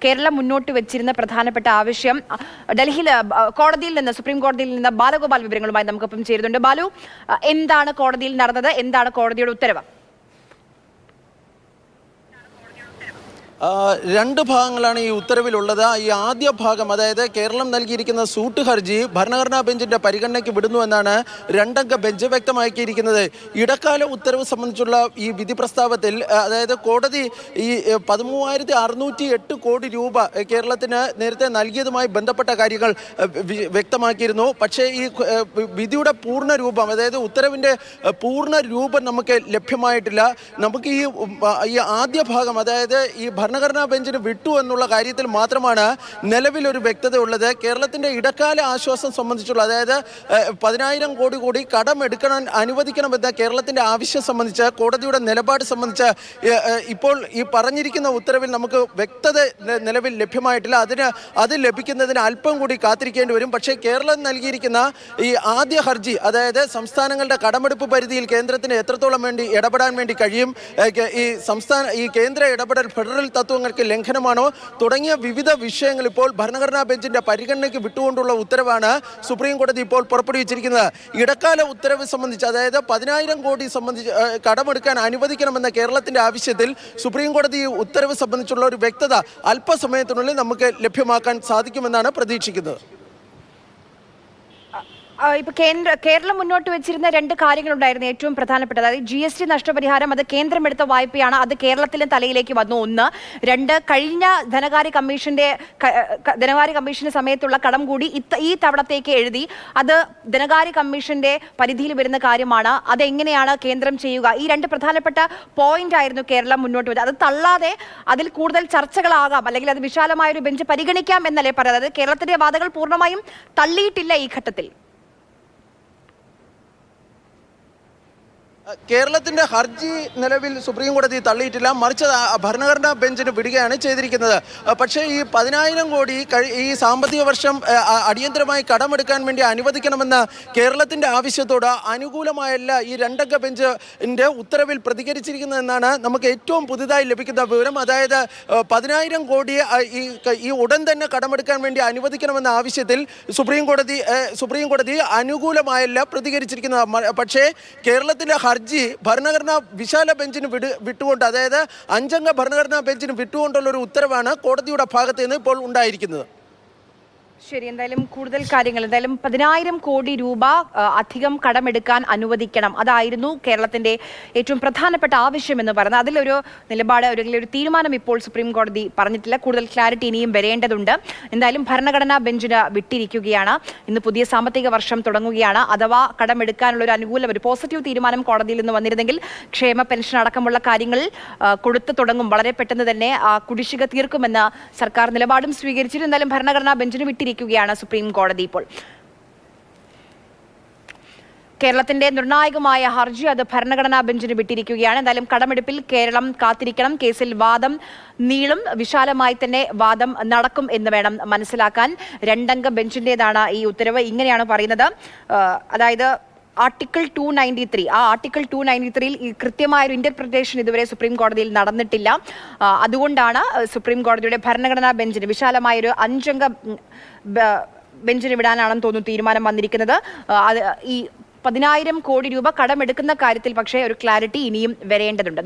കേരളം മുന്നോട്ട് വെച്ചിരുന്ന പ്രധാനപ്പെട്ട ആവശ്യം ഡൽഹിയിൽ സുപ്രീം കോടതിയിൽ നിന്ന് ബാലഗോപാൽ വിവരങ്ങളുമായി നമുക്കൊപ്പം ചേരുന്നുണ്ട്. ബാലു, എന്താണ് കോടതിയിൽ നടന്നത്? എന്താണ് കോടതിയുടെ ഉത്തരവ്? രണ്ട് ഭാഗങ്ങളാണ് ഈ ഉത്തരവിലുള്ളത്. ഈ ആദ്യ ഭാഗം, അതായത് കേരളം നൽകിയിരിക്കുന്ന സൂട്ട് ഹർജി ഭരണഘടനാ ബെഞ്ചിന്റെ പരിഗണനയ്ക്ക് വിടുന്നു എന്നാണ് രണ്ടംഗ ബെഞ്ച് വ്യക്തമാക്കിയിരിക്കുന്നത്. ഇടക്കാല ഉത്തരവ് സംബന്ധിച്ചുള്ള ഈ വിധി പ്രസ്താവത്തിൽ, അതായത് കോടതി ഈ 13,608 കോടി രൂപ കേരളത്തിന് നേരത്തെ നൽകിയതുമായി ബന്ധപ്പെട്ട കാര്യങ്ങൾ വ്യക്തമാക്കിയിരുന്നു. പക്ഷേ ഈ വിധിയുടെ പൂർണ്ണ രൂപം, അതായത് ഉത്തരവിന്റെ പൂർണ്ണ രൂപം നമുക്ക് ലഭ്യമായിട്ടില്ല. നമുക്ക് ഈ ആദ്യ ഭാഗം, അതായത് ഈ ഭരണഘടനാ ബെഞ്ചിന് വിട്ടു എന്നുള്ള കാര്യത്തിൽ മാത്രമാണ് നിലവിലൊരു വ്യക്തത ഉള്ളത്. കേരളത്തിന്റെ ഇടക്കാല ആശ്വാസം സംബന്ധിച്ചുള്ള, അതായത് 10,000 കോടി കൂടി കടമെടുക്കണം അനുവദിക്കണമെന്ന കേരളത്തിന്റെ ആവശ്യം സംബന്ധിച്ച്, കോടതിയുടെ നിലപാട് സംബന്ധിച്ച് ഇപ്പോൾ ഈ പറഞ്ഞിരിക്കുന്ന ഉത്തരവിൽ നമുക്ക് വ്യക്തത നിലവിൽ ലഭ്യമായിട്ടില്ല. അത് ലഭിക്കുന്നതിന് അല്പം കൂടി കാത്തിരിക്കേണ്ടി വരും. പക്ഷേ കേരളം നൽകിയിരിക്കുന്ന ഈ ആദ്യ ഹർജി, അതായത് സംസ്ഥാനങ്ങളുടെ കടമെടുപ്പ് പരിധിയിൽ കേന്ദ്രത്തിന് എത്രത്തോളം ഇടപെടാൻ വേണ്ടി കഴിയും, ഈ കേന്ദ്ര ഇടപെടൽ ഫെഡറൽ തത്വങ്ങൾക്ക് ലംഘനമാണോ തുടങ്ങിയ വിവിധ വിഷയങ്ങൾ ഇപ്പോൾ ഭരണഘടനാ ബെഞ്ചിന്റെ പരിഗണനയ്ക്ക് വിട്ടുകൊണ്ടുള്ള ഉത്തരവാണ് സുപ്രീം കോടതി ഇപ്പോൾ പുറപ്പെടുവിച്ചിരിക്കുന്നത്. ഇടക്കാല ഉത്തരവ് സംബന്ധിച്ച്, അതായത് 10,000 കോടി സംബന്ധിച്ച് കടമെടുക്കാൻ അനുവദിക്കണമെന്ന കേരളത്തിന്റെ ആവശ്യത്തിൽ സുപ്രീം കോടതി ഉത്തരവ് സംബന്ധിച്ചുള്ള ഒരു വ്യക്തത അല്പസമയത്തിനുള്ളിൽ നമുക്ക് ലഭ്യമാക്കാൻ സാധിക്കുമെന്നാണ് പ്രതീക്ഷിക്കുന്നത്. ഇപ്പൊ കേരളം മുന്നോട്ട് വെച്ചിരുന്ന രണ്ട് കാര്യങ്ങളുണ്ടായിരുന്നു ഏറ്റവും പ്രധാനപ്പെട്ടത്. അതായത് GST നഷ്ടപരിഹാരം, അത് കേന്ദ്രം എടുത്ത വായ്പയാണ്, അത് കേരളത്തിലെ തലയിലേക്ക് വന്നു. ഒന്ന്. രണ്ട്, കഴിഞ്ഞ ധനകാര്യ കമ്മീഷന്റെ സമയത്തുള്ള കടം കൂടി ഈ തവണത്തേക്ക് എഴുതി. അത് ധനകാര്യ കമ്മീഷന്റെ പരിധിയിൽ വരുന്ന കാര്യമാണ്. അതെങ്ങനെയാണ് കേന്ദ്രം ചെയ്യുക? ഈ രണ്ട് പ്രധാനപ്പെട്ട പോയിന്റ് ആയിരുന്നു കേരളം മുന്നോട്ട് വെച്ചത്. അത് തള്ളാതെ അതിൽ കൂടുതൽ ചർച്ചകളാകാം, അല്ലെങ്കിൽ അത് വിശാലമായ ഒരു ബെഞ്ച് പരിഗണിക്കാം എന്നല്ലേ പറയുന്നത്. കേരളത്തിന്റെ വാദങ്ങൾ പൂർണ്ണമായും തള്ളിയിട്ടില്ല ഈ ഘട്ടത്തിൽ. കേരളത്തിന്റെ ഹർജി നിലവിൽ സുപ്രീം കോടതി തള്ളിയിട്ടില്ല, മറിച്ച് ഭരണഘടനാ ബെഞ്ചിന് വിടുകയാണ് ചെയ്തിരിക്കുന്നത്. പക്ഷേ ഈ 10,000 കോടി ഈ സാമ്പത്തിക വർഷം അടിയന്തരമായി കടമെടുക്കാൻ വേണ്ടി അനുവദിക്കണമെന്ന കേരളത്തിന്റെ ആവശ്യത്തോട് അനുകൂലമായല്ല ഈ രണ്ടംഗ ബെഞ്ചിന്റെ ഉത്തരവിൽ പ്രതികരിച്ചിരിക്കുന്നതെന്നാണ് നമുക്ക് ഏറ്റവും പുതുതായി ലഭിക്കുന്ന വിവരം. അതായത് 10,000 കോടി ഈ ഉടൻ തന്നെ കടമെടുക്കാൻ വേണ്ടി അനുവദിക്കണമെന്ന ആവശ്യത്തിൽ സുപ്രീം കോടതി അനുകൂലമായല്ല പ്രതികരിച്ചിരിക്കുന്നത്. പക്ഷേ കേരളത്തിന്റെ ഹർജി ഭരണഘടനാ വിശാല ബെഞ്ചിന് വിട്ടുകൊണ്ട്, അതായത് 5 അംഗ ഭരണഘടനാ ബെഞ്ചിന് വിട്ടുകൊണ്ടുള്ള ഒരു ഉത്തരവാണ് കോടതിയുടെ ഭാഗത്ത് നിന്ന് ഇപ്പോൾ ഉണ്ടായിരിക്കുന്നത്. ശരി, എന്തായാലും കൂടുതൽ കാര്യങ്ങൾ, 10,000 കോടി രൂപ അധികം കടമെടുക്കാൻ അനുവദിക്കണം, അതായിരുന്നു കേരളത്തിന്റെ ഏറ്റവും പ്രധാനപ്പെട്ട ആവശ്യം എന്ന് പറയുന്നത്. അതിലൊരു നിലപാട്, ഒരു തീരുമാനം ഇപ്പോൾ സുപ്രീം കോടതി പറഞ്ഞിട്ടില്ല. കൂടുതൽ ക്ലാരിറ്റി ഇനിയും വരേണ്ടതുണ്ട്. എന്തായാലും ഭരണഘടനാ ബെഞ്ചിന് വിട്ടിരിക്കുകയാണ്. ഇന്ന് പുതിയ സാമ്പത്തിക വർഷം തുടങ്ങുകയാണ്. അഥവാ കടമെടുക്കാനുള്ള ഒരു പോസിറ്റീവ് തീരുമാനം കോടതിയിൽ നിന്ന് വന്നിരുന്നെങ്കിൽ ക്ഷേമ പെൻഷൻ അടക്കമുള്ള കാര്യങ്ങളിൽ കൊടുത്തു തുടങ്ങും. വളരെ പെട്ടെന്ന് തന്നെ കുടിശ്ശിക തീർക്കുമെന്ന് സർക്കാർ നിലപാടും സ്വീകരിച്ചിരുന്നു. എന്തായാലും ഭരണഘടനാ ബെഞ്ചിന് വിട്ടിരിക്കുകയാണ് സുപ്രീം കോടതി. ഇപ്പോൾ കേരളത്തിന്റെ നിർണായകമായ ഹർജി അത് ഭരണഘടനാ ബെഞ്ചിന് വിട്ടിരിക്കുകയാണ്. എന്തായാലും കടമെടുപ്പിൽ കേരളം കാത്തിരിക്കണം. കേസിൽ വാദം നീളും, വിശാലമായി തന്നെ വാദം നടക്കും എന്ന് വേണം മനസ്സിലാക്കാൻ. രണ്ടംഗ ബെഞ്ചിന്റേതാണ് ഈ ഉത്തരവ്. ഇങ്ങനെയാണ് പറയുന്നത്. അതായത് ആർട്ടിക്കിൾ 293, ആ ആർട്ടിക്കിൾ 293യിൽ കൃത്യമായൊരു ഇന്റർപ്രിട്ടേഷൻ ഇതുവരെ സുപ്രീം കോടതിയിൽ നടന്നിട്ടില്ല. അതുകൊണ്ടാണ് സുപ്രീം കോടതിയുടെ ഭരണഘടനാ ബെഞ്ചിന് വിശാലമായൊരു 5 അംഗ ബെഞ്ചിന് വിടാനാണെന്ന് തോന്നുന്നു തീരുമാനം വന്നിരിക്കുന്നത്. ഈ 10,000 കോടി രൂപ കടമെടുക്കുന്ന കാര്യത്തിൽ പക്ഷേ ഒരു ക്ലാരിറ്റി ഇനിയും വരേണ്ടതുണ്ട്.